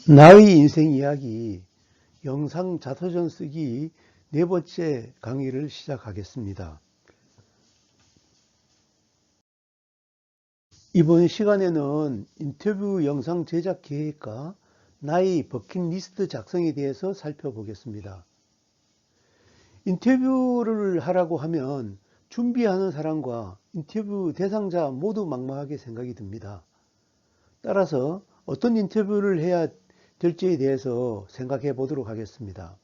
나의 인생 이야기 영상 자서전 쓰기 네 번째 강의를 시작하겠습니다. 이번 시간에는 인터뷰 영상 제작 계획과 나의 버킷리스트 작성에 대해서 살펴보겠습니다. 인터뷰를 하라고 하면 준비하는 사람과 인터뷰 대상자 모두 막막하게 생각이 듭니다. 따라서 어떤 인터뷰를 해야 될지에 대해서 생각해 보도록 하겠습니다.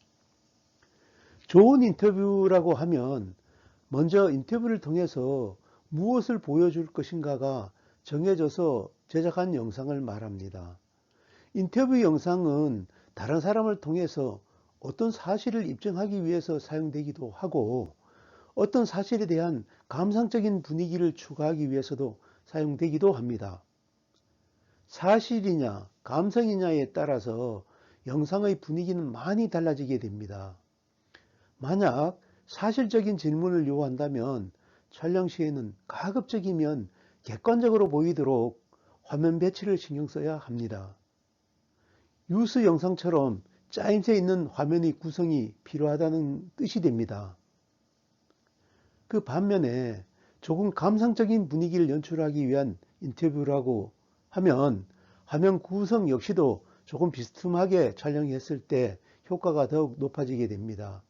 좋은 인터뷰라고 하면 먼저 인터뷰를 통해서 무엇을 보여줄 것인가가 정해져서 제작한 영상을 말합니다. 인터뷰 영상은 다른 사람을 통해서 어떤 사실을 입증하기 위해서 사용되기도 하고 어떤 사실에 대한 감상적인 분위기를 추가하기 위해서도 사용되기도 합니다. 사실이냐 감성이냐에 따라서 영상의 분위기는 많이 달라지게 됩니다. 만약 사실적인 질문을 요한다면 촬영 시에는 가급적이면 객관적으로 보이도록 화면 배치를 신경 써야 합니다. 뉴스 영상처럼 짜임새 있는 화면의 구성이 필요하다는 뜻이 됩니다. 그 반면에 조금 감상적인 분위기를 연출하기 위한 인터뷰라고 하면 화면 구성 역시도 조금 비스듬하게 촬영했을 때 효과가 더욱 높아지게 됩니다.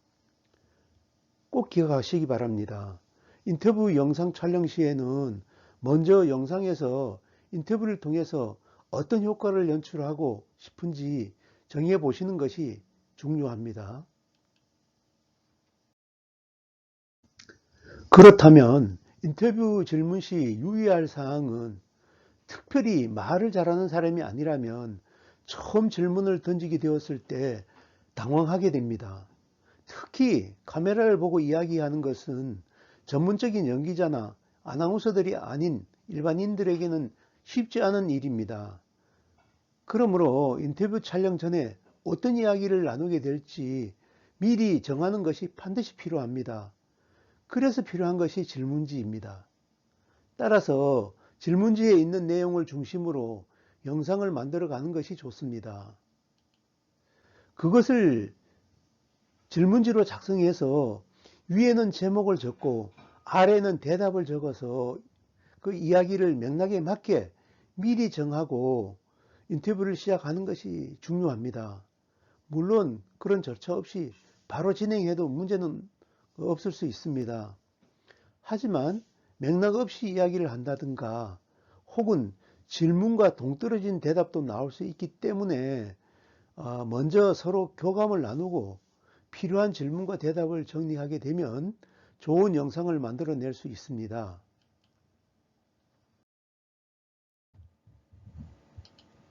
꼭 기억하시기 바랍니다. 인터뷰 영상 촬영 시에는 먼저 영상에서 인터뷰를 통해서 어떤 효과를 연출하고 싶은지 정해 보시는 것이 중요합니다. 그렇다면 인터뷰 질문 시 유의할 사항은 특별히 말을 잘하는 사람이 아니라면 처음 질문을 던지게 되었을 때 당황하게 됩니다. 특히 카메라를 보고 이야기하는 것은 전문적인 연기자나 아나운서들이 아닌 일반인들에게는 쉽지 않은 일입니다. 그러므로 인터뷰 촬영 전에 어떤 이야기를 나누게 될지 미리 정하는 것이 반드시 필요합니다. 그래서 필요한 것이 질문지입니다. 따라서 질문지에 있는 내용을 중심으로 영상을 만들어 가는 것이 좋습니다. 그것을 질문지로 작성해서 위에는 제목을 적고 아래는 대답을 적어서 그 이야기를 맥락에 맞게 미리 정하고 인터뷰를 시작하는 것이 중요합니다. 물론 그런 절차 없이 바로 진행해도 문제는 없을 수 있습니다. 하지만 맥락 없이 이야기를 한다든가 혹은 질문과 동떨어진 대답도 나올 수 있기 때문에 먼저 서로 교감을 나누고 필요한 질문과 대답을 정리하게 되면 좋은 영상을 만들어낼 수 있습니다.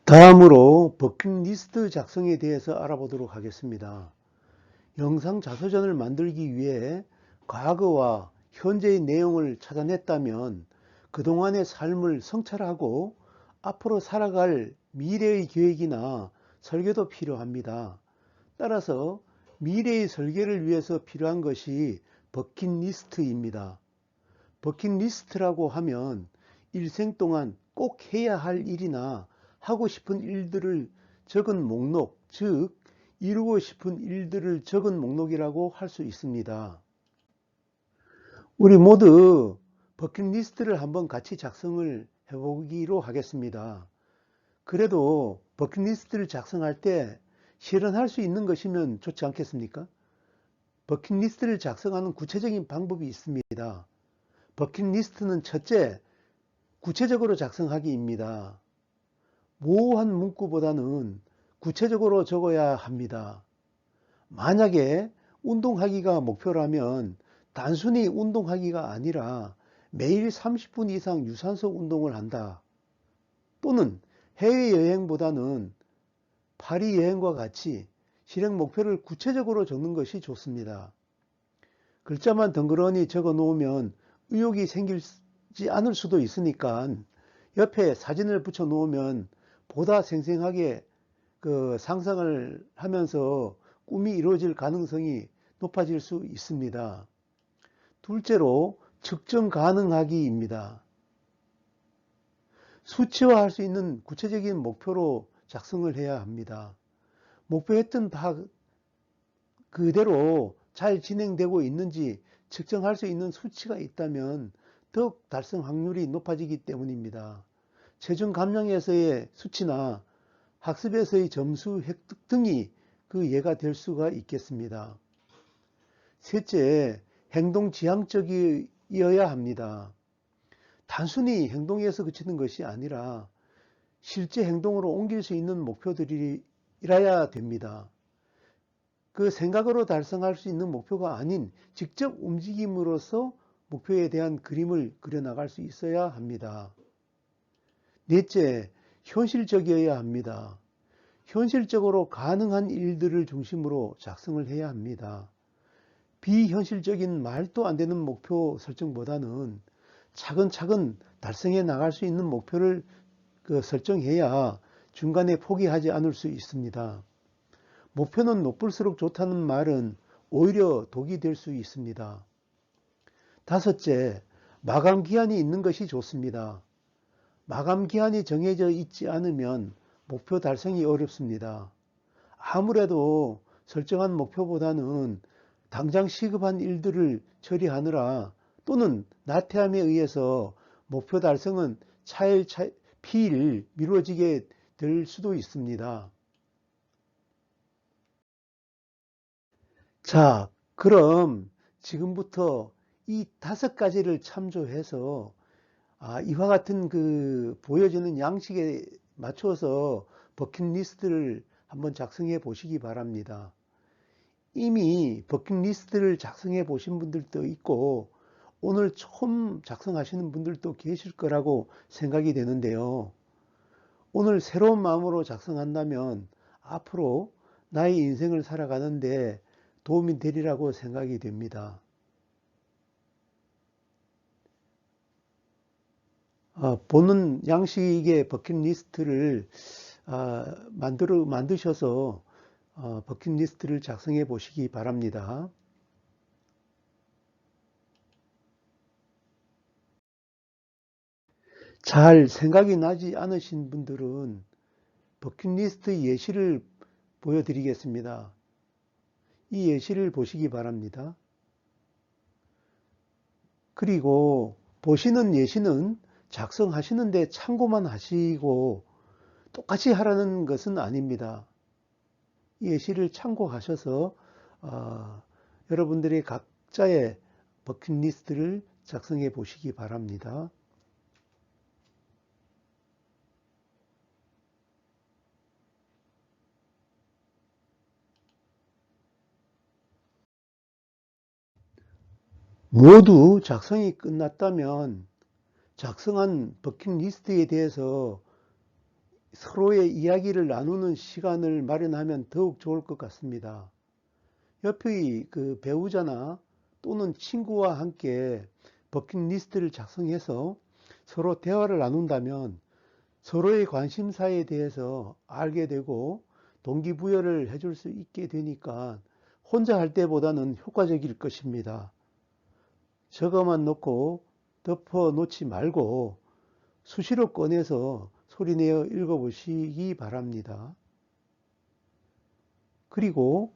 다음으로 버킷리스트 작성에 대해서 알아보도록 하겠습니다. 영상 자서전을 만들기 위해 과거와 현재의 내용을 찾아냈다면 그동안의 삶을 성찰하고 앞으로 살아갈 미래의 계획이나 설계도 필요합니다. 따라서 미래의 설계를 위해서 필요한 것이 버킷리스트입니다. 버킷리스트라고 하면 일생 동안 꼭 해야 할 일이나 하고 싶은 일들을 적은 목록, 즉 이루고 싶은 일들을 적은 목록이라고 할 수 있습니다. 우리 모두 버킷리스트를 한번 같이 작성을 해보기로 하겠습니다. 그래도 버킷리스트를 작성할 때 실현할 수 있는 것이면 좋지 않겠습니까? 버킷리스트를 작성하는 구체적인 방법이 있습니다. 버킷리스트는 첫째, 구체적으로 작성하기입니다. 모호한 문구보다는 구체적으로 적어야 합니다. 만약에 운동하기가 목표라면 단순히 운동하기가 아니라 매일 30분 이상 유산소 운동을 한다. 또는 해외여행보다는 파리 여행과 같이 실행 목표를 구체적으로 적는 것이 좋습니다. 글자만 덩그러니 적어 놓으면 의욕이 생기지 않을 수도 있으니까 옆에 사진을 붙여 놓으면 보다 생생하게 상상을 하면서 꿈이 이루어질 가능성이 높아질 수 있습니다. 둘째로 측정 가능하기입니다. 수치화할 수 있는 구체적인 목표로 작성을 해야 합니다. 목표했던 바 그대로 잘 진행되고 있는지 측정할 수 있는 수치가 있다면 더욱 달성 확률이 높아지기 때문입니다. 체중 감량에서의 수치나 학습에서의 점수 획득 등이 그 예가 될 수가 있겠습니다. 셋째, 행동 지향적이어야 합니다. 단순히 행동에서 그치는 것이 아니라 실제 행동으로 옮길 수 있는 목표들이라야 됩니다. 그 생각으로 달성할 수 있는 목표가 아닌 직접 움직임으로써 목표에 대한 그림을 그려나갈 수 있어야 합니다. 넷째, 현실적이어야 합니다. 현실적으로 가능한 일들을 중심으로 작성을 해야 합니다. 비현실적인 말도 안 되는 목표 설정보다는 차근차근 달성해 나갈 수 있는 목표를 설정해야 중간에 포기하지 않을 수 있습니다. 목표는 높을수록 좋다는 말은 오히려 독이 될 수 있습니다. 다섯째, 마감 기한이 있는 것이 좋습니다. 마감 기한이 정해져 있지 않으면 목표 달성이 어렵습니다. 아무래도 설정한 목표보다는 당장 시급한 일들을 처리하느라 또는 나태함에 의해서 목표 달성은 차일 미뤄지게 될 수도 있습니다. 자, 그럼 지금부터 이 5가지를 참조해서 이와 같은 보여지는 양식에 맞춰서 버킷리스트를 한번 작성해 보시기 바랍니다. 이미 버킷리스트를 작성해 보신 분들도 있고 오늘 처음 작성하시는 분들도 계실 거라고 생각이 되는데요. 오늘 새로운 마음으로 작성한다면 앞으로 나의 인생을 살아가는데 도움이 되리라고 생각이 됩니다. 보는 양식의 버킷리스트를 만드셔서 버킷리스트를 작성해 보시기 바랍니다. 잘 생각이 나지 않으신 분들은 버킷리스트 예시를 보여드리겠습니다. 이 예시를 보시기 바랍니다. 그리고 보시는 예시는 작성하시는데 참고만 하시고 똑같이 하라는 것은 아닙니다. 이 예시를 참고하셔서 여러분들의 각자의 버킷리스트를 작성해 보시기 바랍니다. 모두 작성이 끝났다면 작성한 버킷리스트에 대해서 서로의 이야기를 나누는 시간을 마련하면 더욱 좋을 것 같습니다. 옆의 배우자나 또는 친구와 함께 버킷리스트를 작성해서 서로 대화를 나눈다면 서로의 관심사에 대해서 알게 되고 동기부여를 해줄 수 있게 되니까 혼자 할 때보다는 효과적일 것입니다. 적어만 놓고 덮어 놓지 말고 수시로 꺼내서 소리내어 읽어보시기 바랍니다. 그리고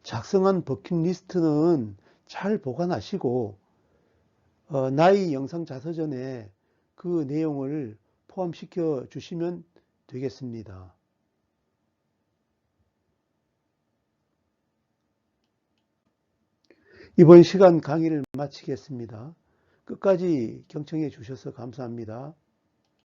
작성한 버킷리스트는 잘 보관하시고 나의 영상 자서전에 그 내용을 포함시켜 주시면 되겠습니다. 이번 시간 강의를 마치겠습니다. 끝까지 경청해 주셔서 감사합니다.